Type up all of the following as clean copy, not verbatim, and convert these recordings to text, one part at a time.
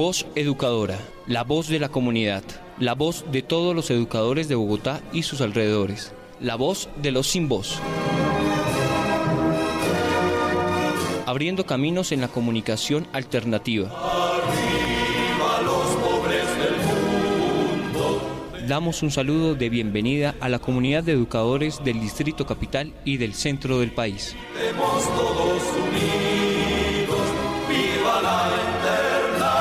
Voz Educadora, la voz de la comunidad, la voz de todos los educadores de Bogotá y sus alrededores, la voz de los sin voz. Abriendo caminos en la comunicación alternativa. Arriba los pobres del mundo. Damos un saludo de bienvenida a la comunidad de educadores del Distrito Capital y del centro del país. Estemos todos unidos, viva la internacional.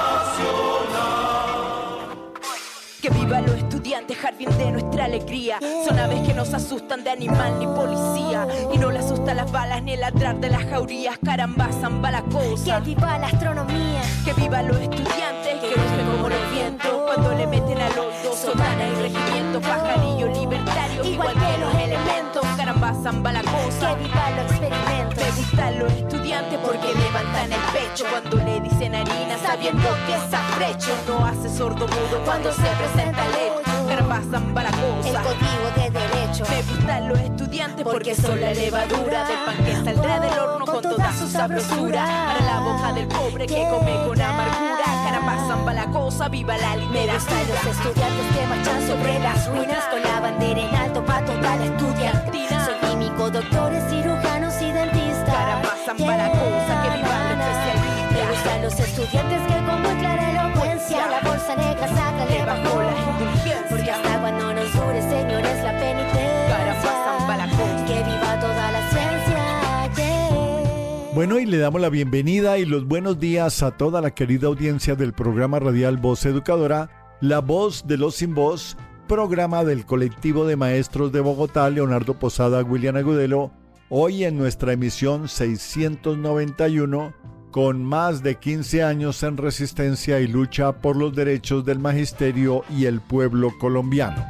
Que viva los estudiantes, jardín de nuestra alegría. Son aves que no se asustan de animal ni policía, y no le asustan las balas ni el ladrar de las jaurías. Caramba, zamba la cosa. Que viva la astronomía. Que viva los estudiantes, que rugen como los vientos cuando le meten al hondo sotana y regimiento. Pajarillo libertario, igual que los elementos. Caramba, zamba la cosa. Que viva los experimentos. Me gustan los estudiantes porque levantan el pecho cuando le dicen harina, sabiendo que es afrecho. No hace sordo mudo cuando se presenta el hecho. Caramba, zamba la cosa. El código de derecho. Me gustan los estudiantes porque son la levadura del pan que saldrá del horno con toda su sabrosura. Para la boca del pobre que come con amargura. Caramba, zamba la cosa, viva la literatura. Los estudiantes que marchan sobre las ruinas con la bandera en alto para toda la estudiantina. Son químicos, doctores, cirujanos y dentistas. Caramba, zamba la cosa, que viva la especialista. Me gustan los estudiantes que con muy clara elocuencia la bolsa negra sácale bajo la indulgencia. Porque hasta cuando nos dure, señores, la penitencia. Caramba, zamba la cosa. Que viva toda la ciencia, yeah. Bueno, y le damos la bienvenida y los buenos días a toda la querida audiencia del programa radial Voz Educadora, la voz de los sin voz, programa del colectivo de maestros de Bogotá, Leonardo Posada, William Agudelo, hoy en nuestra emisión 691, con más de 15 años en resistencia y lucha por los derechos del magisterio y el pueblo colombiano.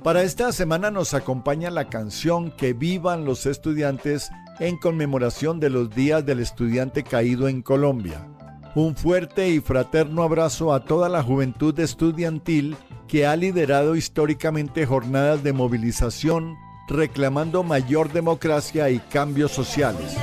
Para esta semana nos acompaña la canción Que vivan los estudiantes en conmemoración de los días del estudiante caído en Colombia. Un fuerte y fraterno abrazo a toda la juventud estudiantil que ha liderado históricamente jornadas de movilización reclamando mayor democracia y cambios sociales.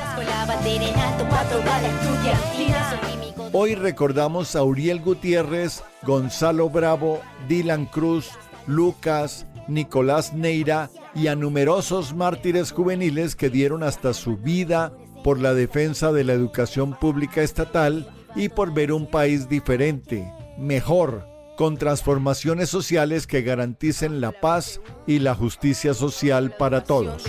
Hoy recordamos a Uriel Gutiérrez, Gonzalo Bravo, Dylan Cruz, Lucas, Nicolás Neira y a numerosos mártires juveniles que dieron hasta su vida por la defensa de la educación pública estatal y por ver un país diferente, mejor, con transformaciones sociales que garanticen la paz y la justicia social para todos.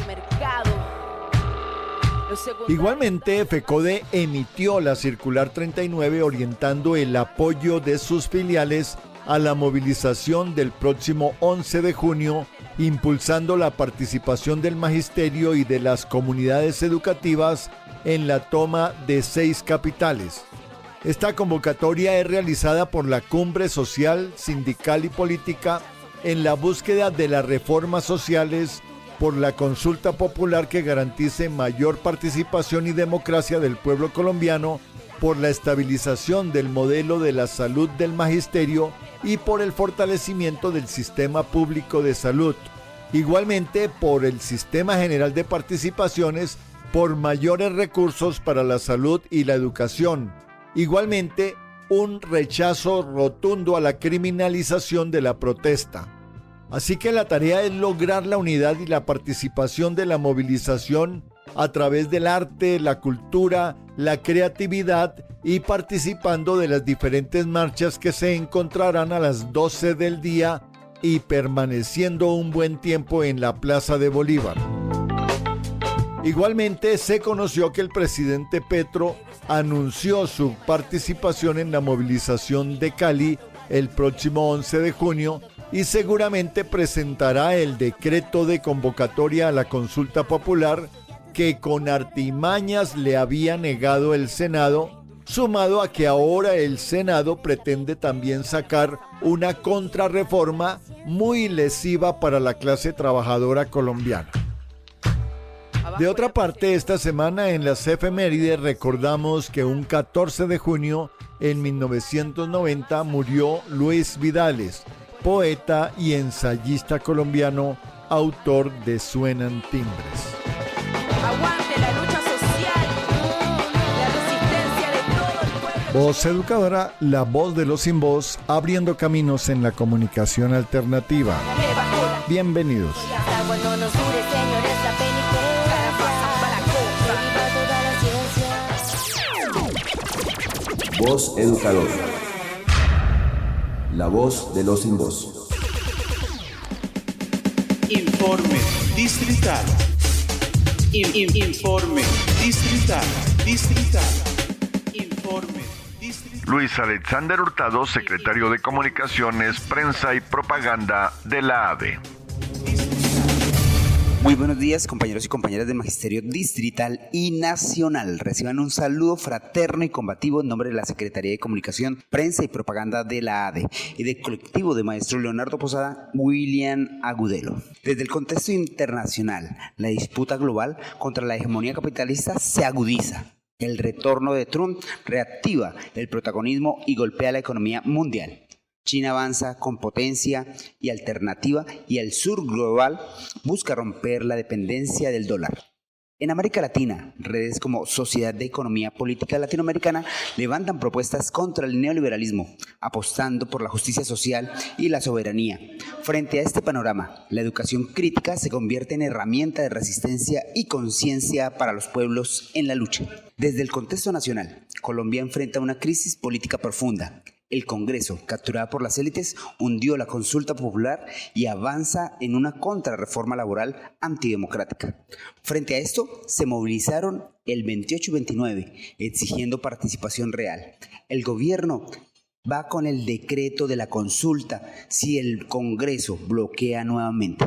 Igualmente, FECODE emitió la Circular 39 orientando el apoyo de sus filiales a la movilización del próximo 11 de junio, impulsando la participación del magisterio y de las comunidades educativas en la toma de 6 capitales. Esta convocatoria es realizada por la Cumbre Social, Sindical y Política en la búsqueda de las reformas sociales por la consulta popular que garantice mayor participación y democracia del pueblo colombiano, por la estabilización del modelo de la salud del magisterio y por el fortalecimiento del sistema público de salud. Igualmente por el Sistema General de Participaciones, por mayores recursos para la salud y la educación. Igualmente, un rechazo rotundo a la criminalización de la protesta. Así que la tarea es lograr la unidad y la participación de la movilización a través del arte, la cultura, la creatividad y participando de las diferentes marchas que se encontrarán a las 12 del día y permaneciendo un buen tiempo en la Plaza de Bolívar. Igualmente se conoció que el presidente Petro anunció su participación en la movilización de Cali el próximo 11 de junio y seguramente presentará el decreto de convocatoria a la consulta popular que con artimañas le había negado el Senado, sumado a que ahora el Senado pretende también sacar una contrarreforma muy lesiva para la clase trabajadora colombiana. De otra parte, esta semana en las efemérides recordamos que un 14 de junio en 1990 murió Luis Vidales, poeta y ensayista colombiano, autor de Suenan Timbres. Aguante la lucha social, la resistencia de todo el pueblo. Voz Educadora, la voz de los sin voz, abriendo caminos en la comunicación alternativa. Bienvenidos. Hasta cuando nos dure, señores, la penitencia. Voz Educadora, la voz de los sin voz. Informe distrital. Informe distrital. Informe distrital. Luis Alexander Hurtado, secretario de Comunicaciones, Prensa y Propaganda de la ADE. Muy buenos días, compañeros y compañeras del Magisterio Distrital y Nacional. Reciban un saludo fraterno y combativo en nombre de la Secretaría de Comunicación, Prensa y Propaganda de la ADE y del colectivo de maestros Leonardo Posada, William Agudelo. Desde el contexto internacional, la disputa global contra la hegemonía capitalista se agudiza. El retorno de Trump reactiva el protagonismo y golpea la economía mundial. China avanza con potencia y alternativa y el sur global busca romper la dependencia del dólar. En América Latina, redes como Sociedad de Economía Política Latinoamericana levantan propuestas contra el neoliberalismo, apostando por la justicia social y la soberanía. Frente a este panorama, la educación crítica se convierte en herramienta de resistencia y conciencia para los pueblos en la lucha. Desde el contexto nacional, Colombia enfrenta una crisis política profunda. El Congreso, capturado por las élites, hundió la consulta popular y avanza en una contrarreforma laboral antidemocrática. Frente a esto, se movilizaron el 28 y 29, exigiendo participación real. El gobierno va con el decreto de la consulta si el Congreso bloquea nuevamente.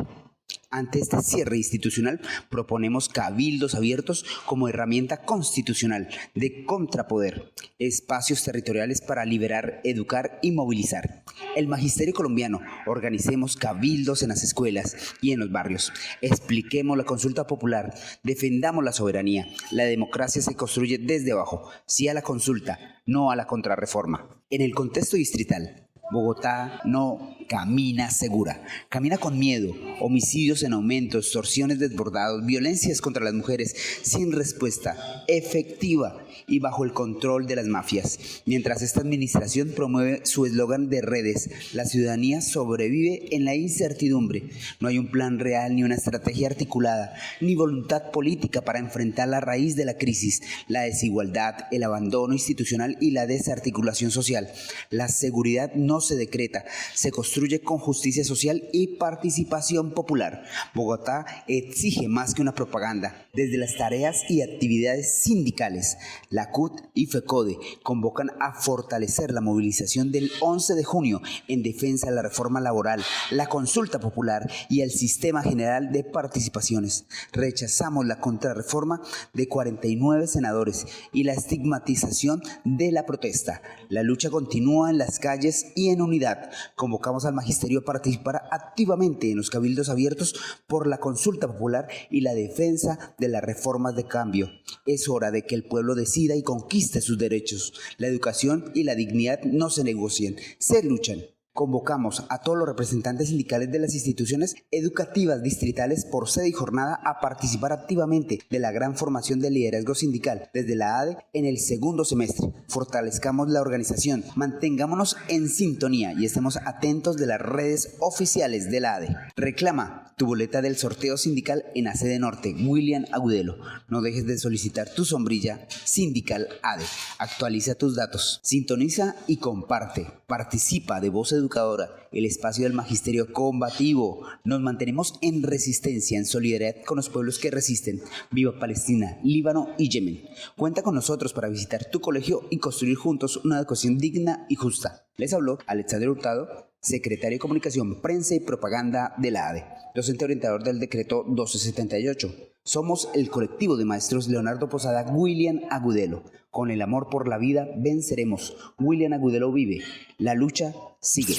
Ante este cierre institucional, proponemos cabildos abiertos como herramienta constitucional de contrapoder, espacios territoriales para liberar, educar y movilizar. El magisterio colombiano, organicemos cabildos en las escuelas y en los barrios. Expliquemos la consulta popular, defendamos la soberanía. La democracia se construye desde abajo, sí a la consulta, no a la contrarreforma. En el contexto distrital, Bogotá no camina segura, camina con miedo, homicidios en aumento, extorsiones desbordados, violencias contra las mujeres sin respuesta efectiva y bajo el control de las mafias. Mientras esta administración promueve su eslogan de redes, la ciudadanía sobrevive en la incertidumbre. No hay un plan real ni una estrategia articulada, ni voluntad política para enfrentar la raíz de la crisis, la desigualdad, el abandono institucional y la desarticulación social. La seguridad no se decreta, se construye con justicia social y participación popular. Bogotá exige más que una propaganda. Desde las tareas y actividades sindicales, la CUT y FECODE convocan a fortalecer la movilización del 11 de junio en defensa de la reforma laboral, la consulta popular y el sistema general de participaciones. Rechazamos la contrarreforma de 49 senadores y la estigmatización de la protesta. La lucha continúa en las calles y en unidad. Convocamos al magisterio a participar activamente en los cabildos abiertos por la consulta popular y la defensa de las reformas de cambio. Es hora de que el pueblo decida y conquiste sus derechos. La educación y la dignidad no se negocian, se luchan. Convocamos a todos los representantes sindicales de las instituciones educativas distritales por sede y jornada a participar activamente de la gran formación de liderazgo sindical desde la ADE en el segundo semestre. Fortalezcamos la organización, mantengámonos en sintonía y estemos atentos de las redes oficiales de la ADE. Reclama tu boleta del sorteo sindical en la sede norte, William Agudelo. No dejes de solicitar tu sombrilla sindical ADE. Actualiza tus datos, sintoniza y comparte. Participa de Voz Educadora, el espacio del magisterio combativo. Nos mantenemos en resistencia, en solidaridad con los pueblos que resisten. Viva Palestina, Líbano y Yemen. Cuenta con nosotros para visitar tu colegio y construir juntos una educación digna y justa. Les habló Alexander Hurtado, secretario de Comunicación, Prensa y Propaganda de la ADE, docente orientador del decreto 1278. Somos el colectivo de maestros Leonardo Posada, William Agudelo. Con el amor por la vida venceremos. William Agudelo vive. La lucha sigue.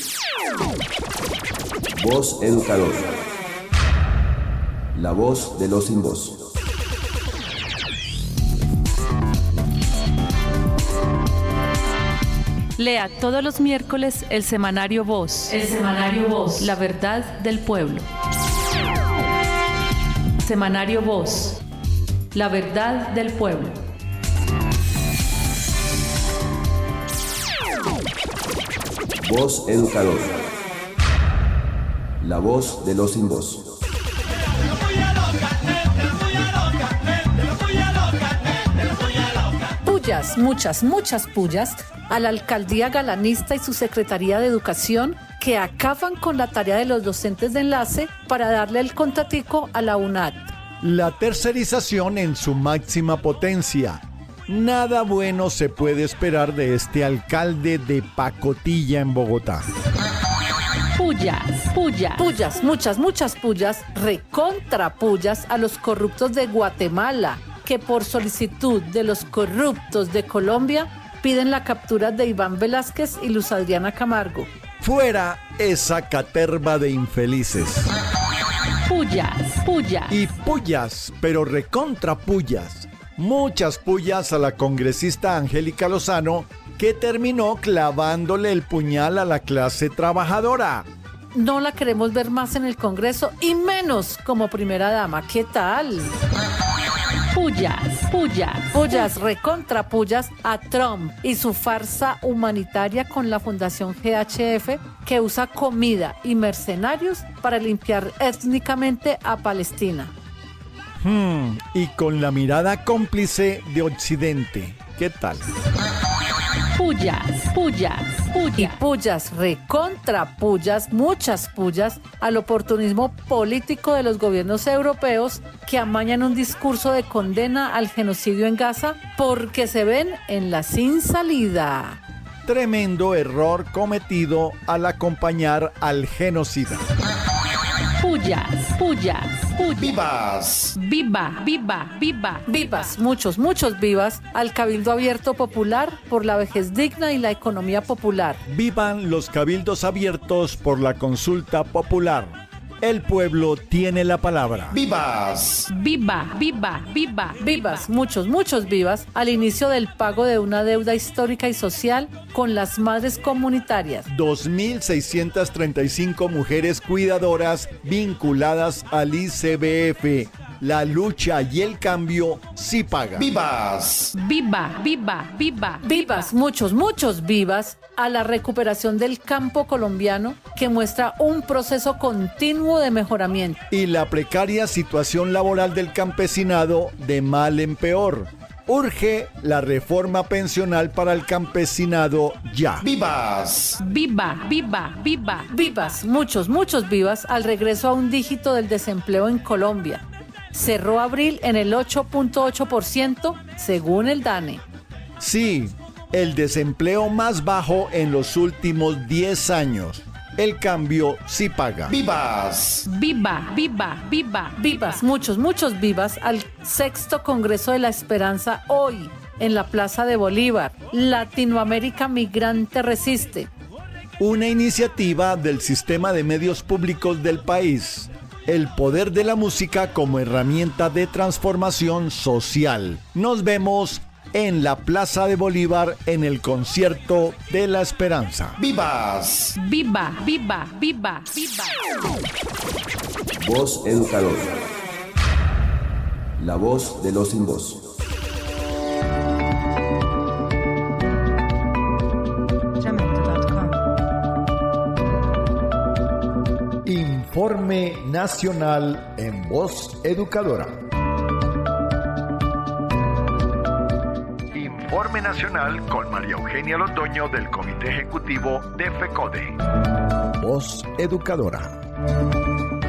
Voz Educadora, la voz de los sin voz. Lea todos los miércoles el semanario Voz. El semanario Voz. La verdad del pueblo. Semanario Voz. La verdad del pueblo. Voz Educador. La voz de los sin voz. Pullas, muchas pullas a la alcaldía galanista y su Secretaría de Educación que acaban con la tarea de los docentes de enlace para darle el contratico a la UNAD. La tercerización en su máxima potencia. Nada bueno se puede esperar de este alcalde de pacotilla en Bogotá. Pullas, muchas pullas, recontra pullas a los corruptos de Guatemala, que por solicitud de los corruptos de Colombia piden la captura de Iván Velázquez y Luz Adriana Camargo. Fuera esa caterva de infelices. Pullas. Y pullas, pero recontra pullas. Muchas pullas a la congresista Angélica Lozano, que terminó clavándole el puñal a la clase trabajadora. No la queremos ver más en el Congreso y menos como primera dama. ¿Qué tal? Pullas, recontra pullas a Trump y su farsa humanitaria con la Fundación GHF, que usa comida y mercenarios para limpiar étnicamente a Palestina. Y con la mirada cómplice de Occidente. ¿Qué tal? Y pullas, recontra pullas, muchas pullas al oportunismo político de los gobiernos europeos que amañan un discurso de condena al genocidio en Gaza porque se ven en la sin salida. Tremendo error cometido al acompañar al genocida. Pullas. ¡Vivas! Vivas, muchos vivas al Cabildo Abierto Popular por la vejez digna y la economía popular. Vivan los cabildos abiertos por la consulta popular. El pueblo tiene la palabra. ¡Vivas! Vivas, muchos vivas al inicio del pago de una deuda histórica y social con las madres comunitarias. 2.635 mujeres cuidadoras vinculadas al ICBF. La lucha y el cambio sí pagan. ¡Vivas! Vivas, muchos vivas a la recuperación del campo colombiano que muestra un proceso continuo de mejoramiento. Y la precaria situación laboral del campesinado de mal en peor. Urge la reforma pensional para el campesinado ya. ¡Vivas! Vivas, muchos vivas al regreso a un dígito del desempleo en Colombia. Cerró abril en el 8.8% según el DANE. Sí, el desempleo más bajo en los últimos 10 años. El cambio sí paga. ¡Vivas! Vivas, muchos vivas al sexto Congreso de la Esperanza hoy en la Plaza de Bolívar. Latinoamérica Migrante Resiste. Una iniciativa del sistema de medios públicos del país. El poder de la música como herramienta de transformación social. Nos vemos en la Plaza de Bolívar en el concierto de la Esperanza. ¡Vivas! Viva. Voz Educador. La voz de los sin voz. Informe Nacional en Voz Educadora. Informe Nacional con María Eugenia Londoño del Comité Ejecutivo de FECODE. Voz Educadora.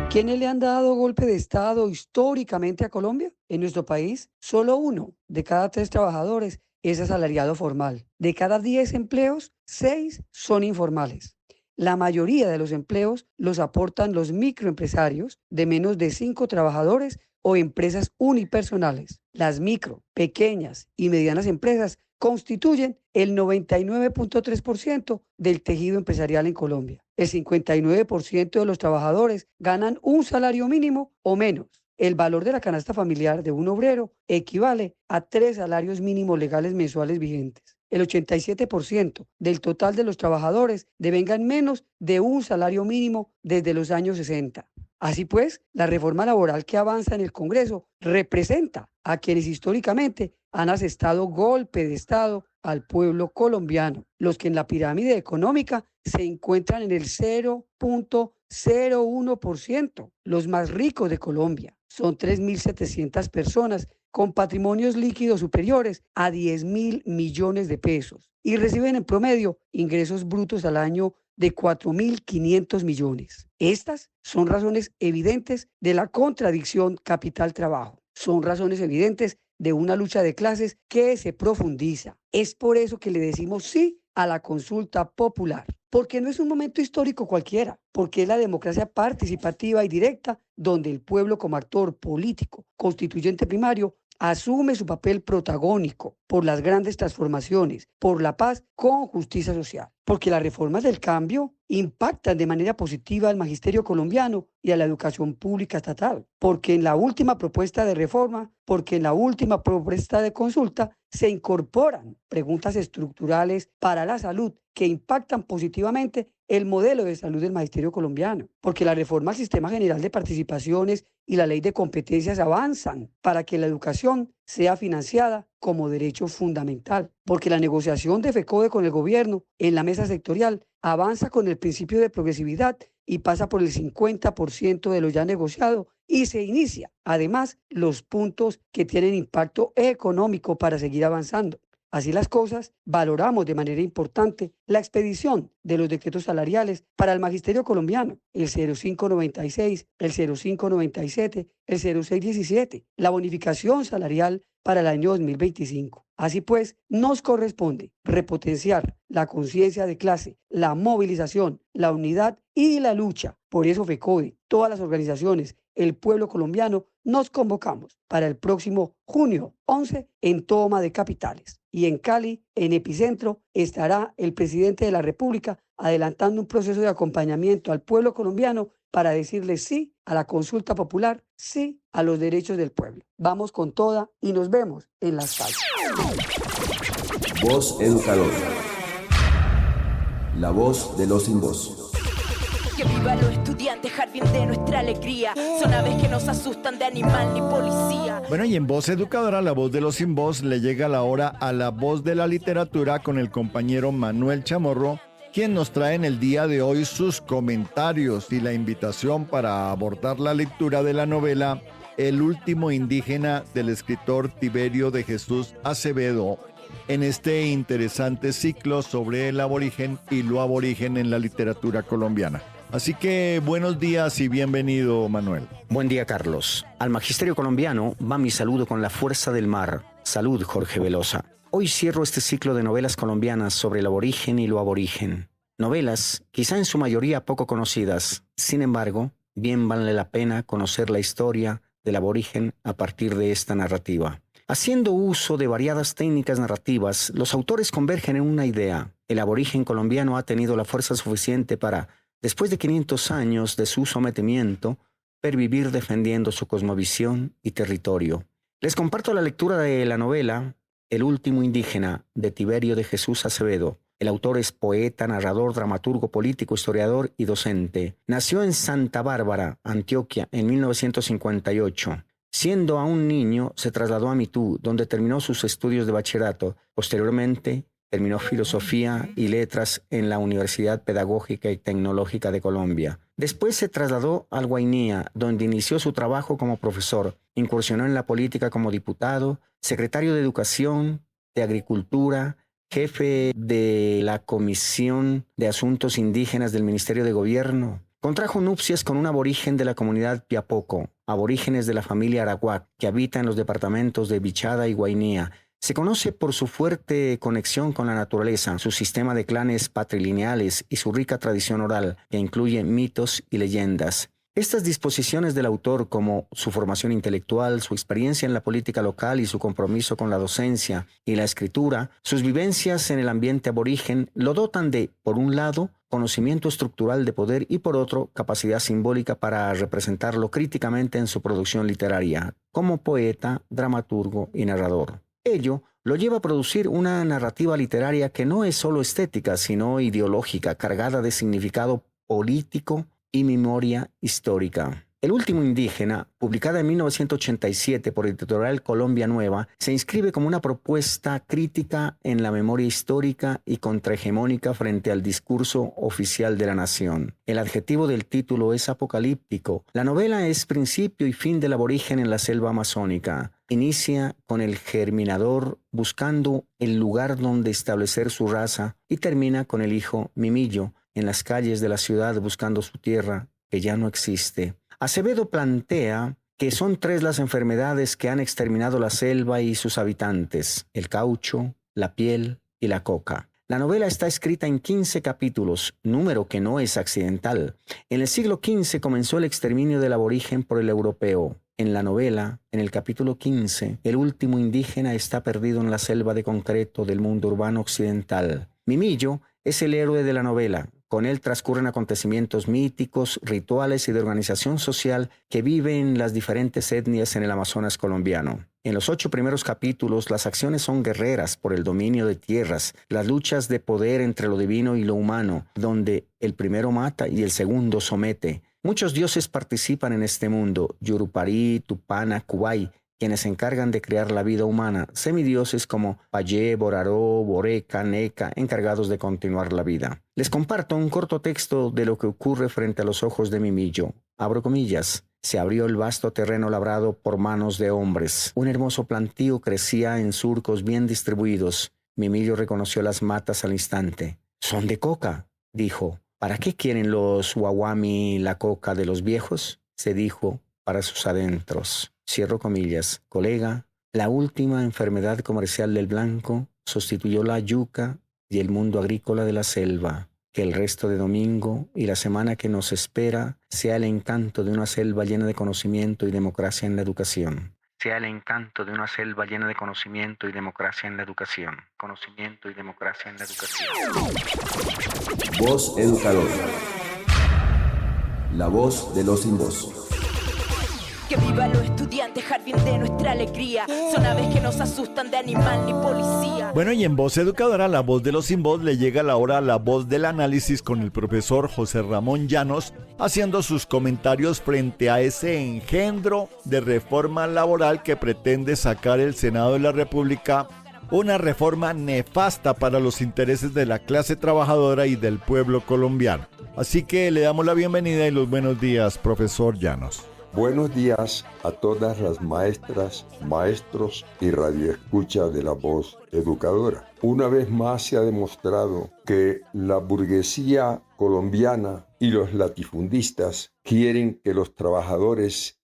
¿Quiénes le han dado golpe de Estado históricamente a Colombia? En nuestro país, solo 1 de cada 3 trabajadores es asalariado formal. De cada 10 empleos, 6 son informales. La mayoría de los empleos los aportan los microempresarios de menos de 5 trabajadores o empresas unipersonales. Las micro, pequeñas y medianas empresas constituyen el 99.3% del tejido empresarial en Colombia. El 59% de los trabajadores ganan un salario mínimo o menos. El valor de la canasta familiar de un obrero equivale a 3 salarios mínimos legales mensuales vigentes. El 87% del total de los trabajadores devengan menos de un salario mínimo desde los años 60. Así pues, la reforma laboral que avanza en el Congreso representa a quienes históricamente han asestado golpe de Estado al pueblo colombiano, los que en la pirámide económica se encuentran en el 0.01%, los más ricos de Colombia. Son 3.700 personas con patrimonios líquidos superiores a 10.000 millones de pesos y reciben en promedio ingresos brutos al año de 4.500 millones. Estas son razones evidentes de la contradicción capital-trabajo. Son razones evidentes de una lucha de clases que se profundiza. Es por eso que le decimos sí a la consulta popular, porque no es un momento histórico cualquiera, porque es la democracia participativa y directa donde el pueblo como actor político, constituyente primario, asume su papel protagónico por las grandes transformaciones, por la paz con justicia social. Porque las reformas del cambio impactan de manera positiva al magisterio colombiano y a la educación pública estatal. Porque en la última propuesta de reforma, porque en la última propuesta de consulta, se incorporan preguntas estructurales para la salud que impactan positivamente el modelo de salud del magisterio colombiano, porque la reforma al Sistema General de Participaciones y la Ley de Competencias avanzan para que la educación sea financiada como derecho fundamental, porque la negociación de FECODE con el gobierno en la mesa sectorial avanza con el principio de progresividad y pasa por el 50% de lo ya negociado y se inicia, además, los puntos que tienen impacto económico para seguir avanzando. Así las cosas, valoramos de manera importante la expedición de los decretos salariales para el magisterio colombiano, el 0596, el 0597, el 0617, la bonificación salarial para el año 2025. Así pues, nos corresponde repotenciar la conciencia de clase, la movilización, la unidad y la lucha. Por eso FECODE, todas las organizaciones, el pueblo colombiano, nos convocamos para el próximo junio 11 en toma de capitales. Y en Cali, en Epicentro, estará el presidente de la República adelantando un proceso de acompañamiento al pueblo colombiano para decirle sí a la consulta popular, sí a los derechos del pueblo. Vamos con toda y nos vemos en las calles. Voz Educadora. La voz de los sin voz. Que viva los estudiantes, jardín de nuestra alegría. Son aves que nos asustan de animal ni policía. Bueno, y en Voz Educadora, la voz de los sin voz, le llega la hora a la voz de la literatura con el compañero Manuel Chamorro, quien nos trae en el día de hoy sus comentarios y la invitación para abordar la lectura de la novela El último indígena del escritor Tiberio de Jesús Acevedo, en este interesante ciclo sobre el aborigen y lo aborigen en la literatura colombiana. Así que buenos días y bienvenido, Manuel. Buen día, Carlos. Al magisterio colombiano va mi saludo con la fuerza del mar. Salud, Jorge Velosa. Hoy cierro este ciclo de novelas colombianas sobre el aborigen y lo aborigen. Novelas, quizá en su mayoría poco conocidas. Sin embargo, bien vale la pena conocer la historia del aborigen a partir de esta narrativa. Haciendo uso de variadas técnicas narrativas, los autores convergen en una idea. El aborigen colombiano ha tenido la fuerza suficiente para, después de 500 años de su sometimiento, pervivir defendiendo su cosmovisión y territorio. Les comparto la lectura de la novela El último indígena, de Tiberio de Jesús Acevedo. El autor es poeta, narrador, dramaturgo, político, historiador y docente. Nació en Santa Bárbara, Antioquia, en 1958. Siendo aún niño, se trasladó a Mitú, donde terminó sus estudios de bachillerato. Posteriormente, terminó filosofía y letras en la Universidad Pedagógica y Tecnológica de Colombia. Después se trasladó al Guainía, donde inició su trabajo como profesor. Incursionó en la política como diputado, secretario de Educación, de Agricultura, jefe de la Comisión de Asuntos Indígenas del Ministerio de Gobierno. Contrajo nupcias con un aborigen de la comunidad Piapoco, aborígenes de la familia Araguac, que habita en los departamentos de Bichada y Guainía. Se conoce por su fuerte conexión con la naturaleza, su sistema de clanes patrilineales y su rica tradición oral, que incluye mitos y leyendas. Estas disposiciones del autor, como su formación intelectual, su experiencia en la política local y su compromiso con la docencia y la escritura, sus vivencias en el ambiente aborigen, lo dotan de, por un lado, conocimiento estructural de poder y por otro, capacidad simbólica para representarlo críticamente en su producción literaria, como poeta, dramaturgo y narrador. Ello lo lleva a producir una narrativa literaria que no es solo estética, sino ideológica, cargada de significado político y memoria histórica. El último indígena, publicada en 1987 por Editorial Colombia Nueva, se inscribe como una propuesta crítica en la memoria histórica y contrahegemónica frente al discurso oficial de la nación. El adjetivo del título es apocalíptico. La novela es principio y fin del aborigen en la selva amazónica. Inicia con el germinador buscando el lugar donde establecer su raza y termina con el hijo Mimillo en las calles de la ciudad buscando su tierra que ya no existe. Acevedo plantea que son 3 las enfermedades que han exterminado la selva y sus habitantes: el caucho, la piel y la coca. La novela está escrita en 15 capítulos, número que no es accidental. En el siglo XV comenzó el exterminio del aborigen por el europeo. En la novela, en el capítulo 15, el último indígena está perdido en la selva de concreto del mundo urbano occidental. Mimillo es el héroe de la novela. Con él transcurren acontecimientos míticos, rituales y de organización social que viven las diferentes etnias en el Amazonas colombiano. En los 8 primeros capítulos, las acciones son guerreras por el dominio de tierras, las luchas de poder entre lo divino y lo humano, donde el primero mata y el segundo somete. Muchos dioses participan en este mundo: Yurupari, Tupana, Kubai, quienes se encargan de crear la vida humana, semidioses como Payé, Boraró, Boreca, Neca, encargados de continuar la vida. Les comparto un corto texto de lo que ocurre frente a los ojos de Mimillo. Abro comillas. Se abrió el vasto terreno labrado por manos de hombres. Un hermoso plantío crecía en surcos bien distribuidos. Mimillo reconoció las matas al instante. «Son de coca», dijo. «¿Para qué quieren los Wawami la coca de los viejos?», se dijo para sus adentros. Cierro comillas. Colega, la última enfermedad comercial del blanco sustituyó la yuca y el mundo agrícola de la selva. Que el resto de domingo y la semana que nos espera sea el encanto de una selva llena de conocimiento y democracia en la educación. Sea el encanto de una selva llena de conocimiento y democracia en la educación. Conocimiento y democracia en la educación. Voz Educadora. La voz de los sin voz. Que viva los estudiantes, jardín de nuestra alegría. Son aves que nos asustan de animal ni policía. Bueno, y en Voz Educadora, la voz de los sin voz, le llega la hora a la voz del análisis con el profesor José Ramón Llanos, haciendo sus comentarios frente a ese engendro de reforma laboral que pretende sacar el Senado de la República, una reforma nefasta para los intereses de la clase trabajadora y del pueblo colombiano. Así que le damos la bienvenida y los buenos días, profesor Llanos. Buenos días a todas las maestras, maestros y radioescuchas de la Voz Educadora. Una vez más se ha demostrado que la burguesía colombiana y los latifundistas quieren que los trabajadores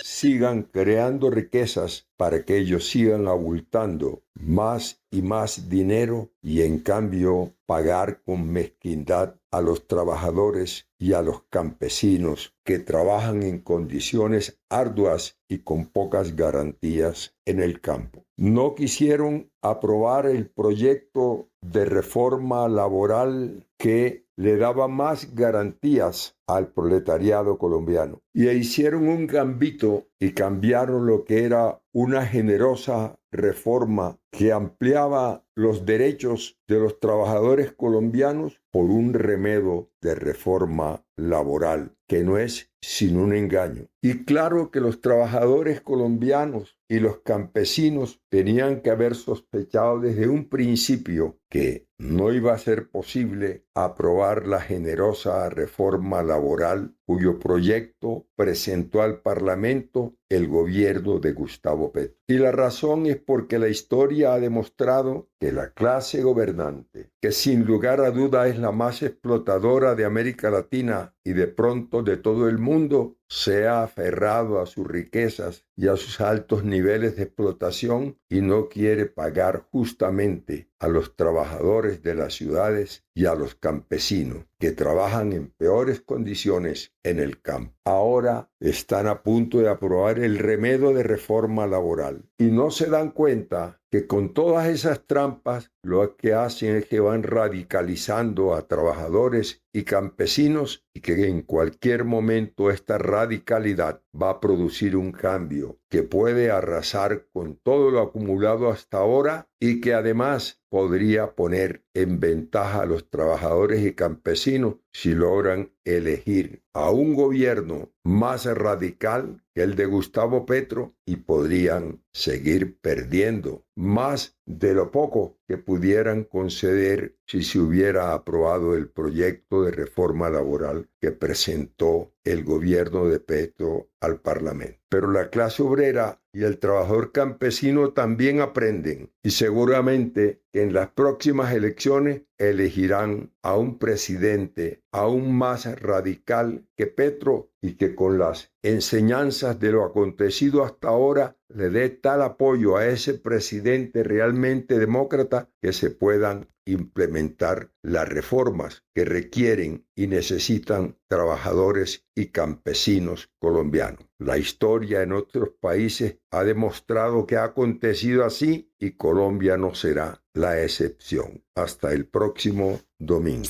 sigan creando riquezas para que ellos sigan abultando más y más dinero y en cambio pagar con mezquindad a los trabajadores y a los campesinos que trabajan en condiciones arduas y con pocas garantías en el campo. No quisieron aprobar el proyecto de reforma laboral que le daba más garantías al proletariado colombiano. Y hicieron un gambito y cambiaron lo que era una generosa reforma que ampliaba los derechos de los trabajadores colombianos por un remedio de reforma laboral, que no es sino un engaño. Y claro que los trabajadores colombianos y los campesinos tenían que haber sospechado desde un principio que no iba a ser posible aprobar la generosa reforma laboral cuyo proyecto presentó al Parlamento el gobierno de Gustavo Petro. Y la razón es porque la historia ha demostrado que la clase gobernante, que sin lugar a duda es la más explotadora de América Latina y de pronto de todo el mundo, se ha aferrado a sus riquezas y a sus altos niveles de explotación y no quiere pagar justamente a los trabajadores de las ciudades y a los campesinos que trabajan en peores condiciones en el campo. Ahora están a punto de aprobar el remedio de reforma laboral y no se dan cuenta que con todas esas trampas lo que hacen es que van radicalizando a trabajadores y campesinos y que en cualquier momento esta radicalidad va a producir un cambio que puede arrasar con todo lo acumulado hasta ahora y que además podría poner en ventaja a los trabajadores y campesinos si logran elegir a un gobierno más radical que el de Gustavo Petro, y podrían seguir perdiendo más de lo poco que pudieran conceder si se hubiera aprobado el proyecto de reforma laboral que presentó el gobierno de Petro al Parlamento. Pero la clase obrera y el trabajador campesino también aprenden, y seguramente que en las próximas elecciones elegirán a un presidente aún más radical que Petro, y que con las enseñanzas de lo acontecido hasta ahora le dé tal apoyo a ese presidente realmente demócrata que se puedan implementar las reformas que requieren y necesitan trabajadores y campesinos colombianos. La historia en otros países ha demostrado que ha acontecido así y Colombia no será la excepción. Hasta el próximo domingo.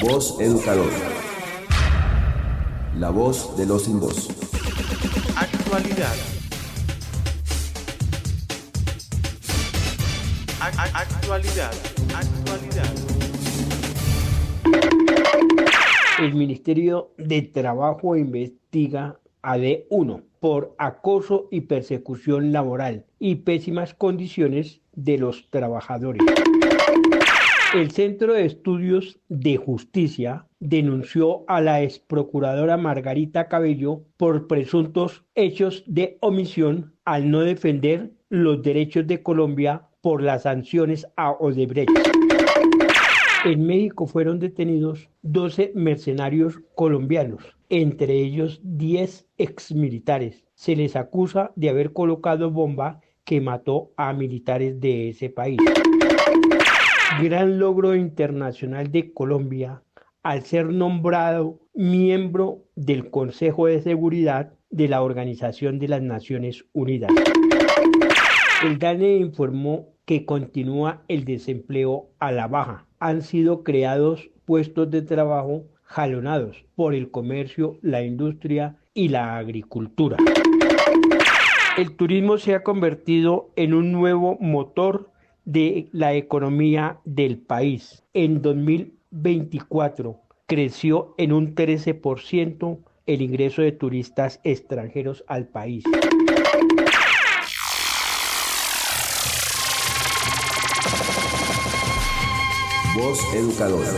Voz Educadora. La voz de los sin voz. Actualidad. Actualidad. El Ministerio de Trabajo investiga a D1 por acoso y persecución laboral y pésimas condiciones de los trabajadores. El Centro de Estudios de Justicia denunció a la exprocuradora Margarita Cabello por presuntos hechos de omisión al no defender los derechos de Colombia por las sanciones a Odebrecht. En México fueron detenidos 12 mercenarios colombianos, entre ellos 10 exmilitares. Se les acusa de haber colocado bomba que mató a militares de ese país. Gran logro internacional de Colombia al ser nombrado miembro del Consejo de Seguridad de la Organización de las Naciones Unidas. El DANE informó que continúa el desempleo a la baja. Han sido creados puestos de trabajo jalonados por el comercio, la industria y la agricultura. El turismo se ha convertido en un nuevo motor de la economía del país. En 2024 creció en un 13% el ingreso de turistas extranjeros al país. Voz Educadora.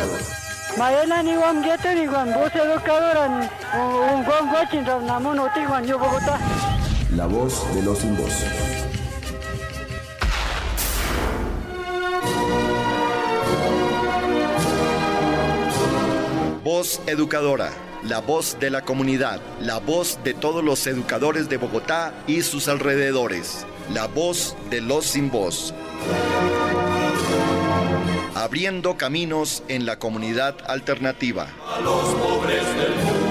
La voz de los sin voz. Voz Educadora, la voz de la comunidad, la voz de todos los educadores de Bogotá y sus alrededores, la voz de los sin voz. Abriendo caminos en la comunidad alternativa. A los pobres del mundo.